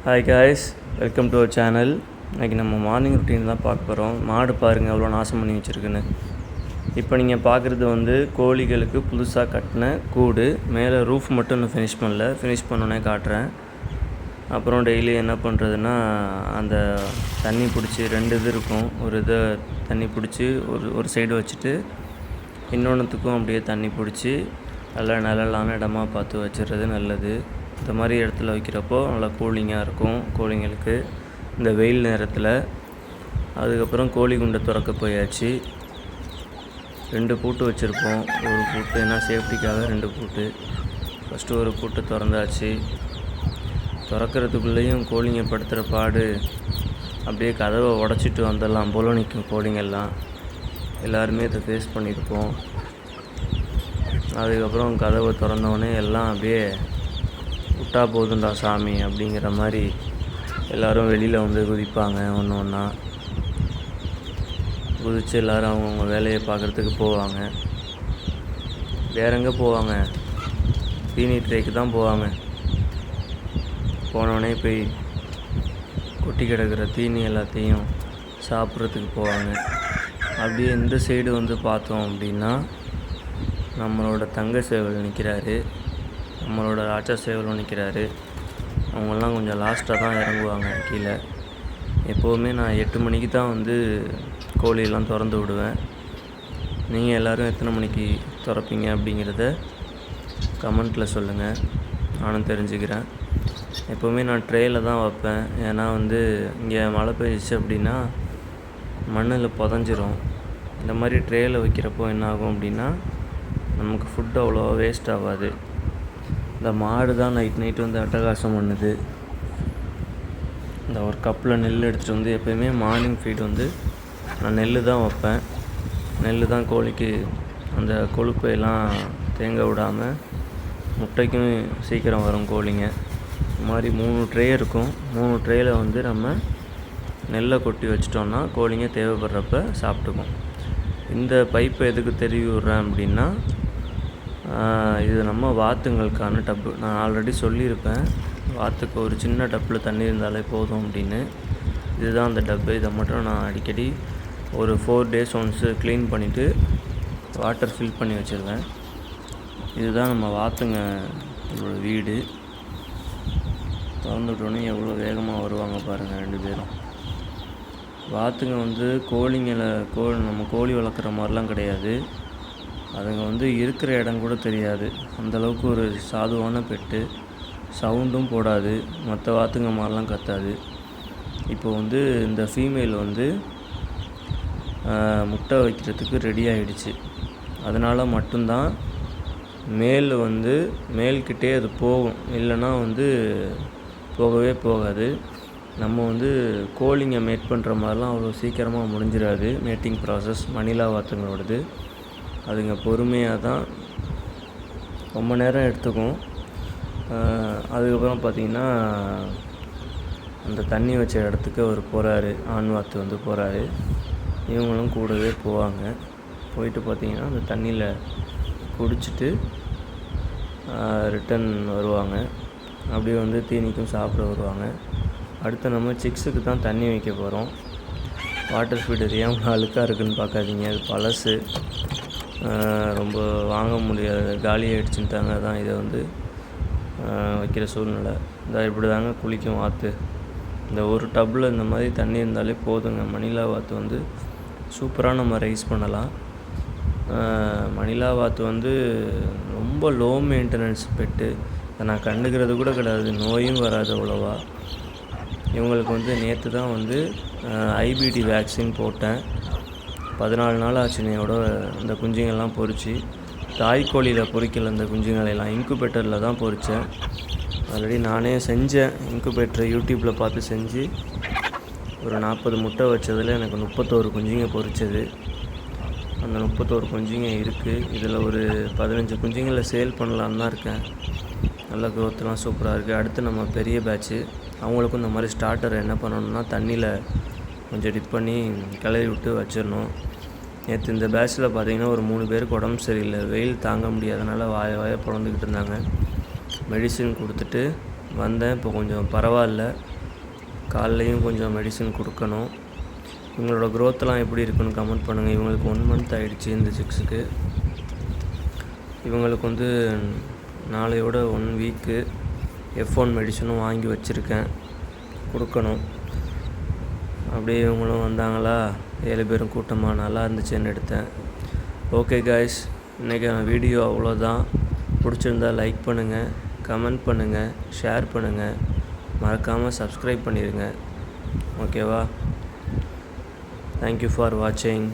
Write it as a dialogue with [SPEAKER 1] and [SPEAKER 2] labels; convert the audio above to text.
[SPEAKER 1] Hi guys, welcome to our channel. இன்றைக்கி நம்ம morning routine தான் பார்க்க போகிறோம். மாடு பாருங்கள் எவ்வளோ நாசம் பண்ணி வச்சுருக்குன்னு. இப்போ நீங்கள் பார்க்குறது கோழிகளுக்கு புதுசாக கட்டின கூடு. மேலே ரூஃப் மட்டும் இன்னும் ஃபினிஷ் பண்ணல. ஃபினிஷ் பண்ணோன்னே காட்டுறேன். அப்புறம் டெய்லி என்ன பண்ணுறதுன்னா, அந்த தண்ணி பிடிச்சி 2 இது இருக்கும். ஒரு இதை தண்ணி பிடிச்சி ஒரு சைடு வச்சுட்டு இன்னொன்றுத்துக்கும் அப்படியே தண்ணி பிடிச்சி நல்லா நிழலான இடமா பார்த்து வச்சிடுறது நல்லது. இந்த மாதிரி இடத்துல வைக்கிறப்போ நல்லா கூலிங்காக இருக்கும் கோழிங்களுக்கு இந்த வெயில் நேரத்தில். அதுக்கப்புறம் கோழி குண்டை திறக்க போயாச்சு. 2 பூட்டு வச்சுருப்போம். ஒரு பூட்டு ஏன்னா சேஃப்டிக்காக 2 பூட்டு. ஃபஸ்ட்டு ஒரு பூட்டு திறந்தாச்சு. திறக்கிறதுக்குள்ளேயும் கோழிங்க படுத்துகிற பாடு, அப்படியே கதவை உடச்சிட்டு வந்துடலாம் போல நிற்கும் கோழிங்கெல்லாம். எல்லாருமே இதை ஃபேஸ் பண்ணியிருப்போம். அதுக்கப்புறம் கதவை திறந்தோடனே எல்லாம் அப்படியே விட்டா போதுண்டா சாமி அப்படிங்கிற மாதிரி எல்லோரும் வெளியில் வந்து குதிப்பாங்க. ஒன்று ஒன்றா குதித்து எல்லோரும் அவங்கவுங்க வேலையை பார்க்குறதுக்கு போவாங்க. வேற எங்கே போவாங்க? தீனி ட்ரேக்கு தான் போவாங்க. போனோடனே போய் கொட்டி கிடக்கிற தீனி எல்லாத்தையும் சாப்பிட்றதுக்கு போவாங்க. அப்படியே இந்த சைடு பார்த்தோம் அப்படின்னா நம்மளோட தங்க சேவல் நிற்கிறாரு, நம்மளோட ராஜா சேவலும் நிற்கிறாரு. அவங்கெல்லாம் கொஞ்சம் லாஸ்ட்டாக தான் இறங்குவாங்க கீழே. எப்போவுமே நான் 8 மணிக்கு தான் கோழியெல்லாம் திறந்து விடுவேன். நீங்கள் எல்லோரும் எத்தனை மணிக்கு திறப்பீங்க அப்படிங்கிறத கமெண்ட்டில் சொல்லுங்கள், நானும் தெரிஞ்சுக்கிறேன். எப்போவுமே நான் ட்ரேயில் தான் வைப்பேன். ஏன்னா இங்கே மழை பெய்ஞ்சிச்சு அப்படின்னா மண்ணில் புதஞ்சிரும். இந்த மாதிரி ட்ரேயில் வைக்கிறப்போ என்ன ஆகும் அப்படின்னா நமக்கு ஃபுட்டு அவ்வளோவா வேஸ்ட் ஆகாது. இந்த மாடு தான் நைட்டு அட்டகாசம் பண்ணுது. இந்த ஒரு கப்பில் நெல் எடுத்துகிட்டு எப்போயுமே மார்னிங் ஃபீட் நான் நெல் தான் வைப்பேன். நெல் தான் கோழிக்கு அந்த கொழுப்பையெல்லாம் தேங்க விடாமல் முட்டைக்கும் சீக்கிரம் வரும் கோழிங்க. இந்த மாதிரி 3 ட்ரே இருக்கும். 3 ட்ரேயில் நம்ம நெல்லை கொட்டி வச்சிட்டோன்னா கோழிங்க தேவைப்படுறப்ப சாப்பிட்டுக்கும். இந்த பைப்பை எதுக்கு தெரிவி விட்றேன் அப்படின்னா, இது நம்ம வாத்துங்களுக்கான டப்பு. நான் ஆல்ரெடி சொல்லியிருப்பேன், வாத்துக்கு ஒரு சின்ன டப்பில் தண்ணி இருந்தாலே போதும் அப்படின்னு. இதுதான் அந்த டப்பு. இதை மட்டும் நான் அடிக்கடி ஒரு 4 days ஒன்ஸு க்ளீன் பண்ணிவிட்டு வாட்டர் ஃபில் பண்ணி வச்சுருவேன். இதுதான் நம்ம வாத்துங்க வீடு. திறந்துவிட்டோன்னே எவ்வளோ வேகமாக வருவாங்க பாருங்கள் 2 பேரும். வாத்துங்க கோழிங்களை நம்ம கோழி வளர்க்குற மாதிரிலாம் கிடையாது. அதுங்க இருக்கிற இடம் கூட தெரியாது. அந்தளவுக்கு ஒரு சாதுவான பெட்டு. சவுண்டும் போடாது, மற்ற வாத்துங்க மாதிரிலாம் கத்தாது. இப்போ இந்த ஃபீமேல் முட்டை வைக்கிறதுக்கு ரெடி ஆகிடுச்சு. அதனால் மட்டும்தான் மேல் மேல்கிட்டே அது போகும். இல்லைன்னா போகவே போகாது. நம்ம கோழிங்க மேட் பண்ணுற மாதிரிலாம் அவ்வளோ சீக்கிரமாக முடிஞ்சிடாது மேட்டிங் ப்ராசஸ் மணிலா வாத்துங்களோடது. அதுங்க பொறுமையாக தான் ரொம்ப நேரம் எடுத்துக்கும். அதுக்கப்புறம் பார்த்திங்கன்னா அந்த தண்ணி வச்ச இடத்துக்கு அவர் போகிறாரு, ஆண் வாத்து போகிறாரு. இவங்களும் கூடவே போவாங்க. போயிட்டு பார்த்திங்கன்னா அந்த தண்ணியில் குடிச்சிட்டு ரிட்டன் வருவாங்க. அப்படியே தீனிக்கும் சாப்பிட வருவாங்க. அடுத்து நம்ம சிக்ஸுக்கு தான் தண்ணி வைக்க போகிறோம். வாட்டர் ஃபீடர் ஏன் அழுக்காக இருக்குதுன்னு பார்க்காதீங்க, அது பழசு. ரொம்ப வாங்க முடியாது, காலி ஆகிடுச்சுட்டாங்க. தான் இதை வைக்கிற சூழ்நிலை. இப்படி தாங்க குளிக்கும் வாத்து. இந்த ஒரு டப்பில் இந்த மாதிரி தண்ணி இருந்தாலே போதுங்க. மணிலா வாத்து சூப்பராக நம்ம ரைஸ் பண்ணலாம். மணிலா வாத்து ரொம்ப லோ மெயின்டெனன்ஸ் பெட்டு. அதை நான் கண்டுக்கிறது கூட கிடையாது. நோயும் வராது அவ்வளோவா. இவங்களுக்கு நேற்று தான் ஐபிடி வேக்சின் போட்டேன். 14 நாள் ஆச்சு என்னையோட இந்த குஞ்சுங்கள்லாம் பொறிச்சு. தாய்க்கோழியில் பொறிக்கல இந்த குஞ்சுங்களெல்லாம், இன்குபேட்டரில் தான் பொறித்தேன். ஆல்ரெடி நானே செஞ்சேன். இன்குபேட்டரை யூடியூப்பில் பார்த்து செஞ்சு ஒரு 40 முட்டை வச்சதில் எனக்கு 31 குஞ்சுங்க பொறிச்சது. அந்த 31 குஞ்சுங்க இருக்குது. இதில் ஒரு 15 குஞ்சுங்களை சேல் பண்ணலான்னு தான் இருக்கேன். நல்ல க்ரோத்லாம் சூப்பராக இருக்குது. அடுத்து நம்ம பெரிய பேட்ச்சு அவங்களுக்கும் இந்த மாதிரி ஸ்டார்டர் என்ன பண்ணணும்னா தண்ணியில் கொஞ்சம் டிப் பண்ணி கிளறி விட்டு வச்சிடணும். நேற்று இந்த பேட்சில் பார்த்திங்கன்னா ஒரு 3 பேருக்கு உடம்பு சரியில்லை. வெயில் தாங்க முடியாதனால வாய பிறந்துக்கிட்டு இருந்தாங்க. மெடிசின் கொடுத்துட்டு வந்தேன். இப்போ கொஞ்சம் பரவாயில்ல. காலைலையும் கொஞ்சம் மெடிசன் கொடுக்கணும். இவங்களோட க்ரோத்லாம் எப்படி இருக்குன்னு கமெண்ட் பண்ணுங்கள். இவங்களுக்கு 1 month ஆகிடுச்சு இந்த சிக்ஸுக்கு. இவங்களுக்கு வந்து நாளையோட 1 வீக்கு F1 மெடிசனும் வாங்கி வச்சுருக்கேன், கொடுக்கணும். அப்படியே இவங்களும் வந்தாங்களா, 7 பேரும் கூட்டமாக நல்லா இருந்துச்சுன்னு எடுத்தேன். ஓகே காய்ஸ், இன்றைக்கான வீடியோ அவ்வளோதான். பிடிச்சிருந்தா லைக் பண்ணுங்கள், கமெண்ட் பண்ணுங்கள், ஷேர் பண்ணுங்கள், மறக்காமல் சப்ஸ்கிரைப் பண்ணிடுங்க. ஓகேவா? தேங்க்யூ ஃபார் வாட்சிங்.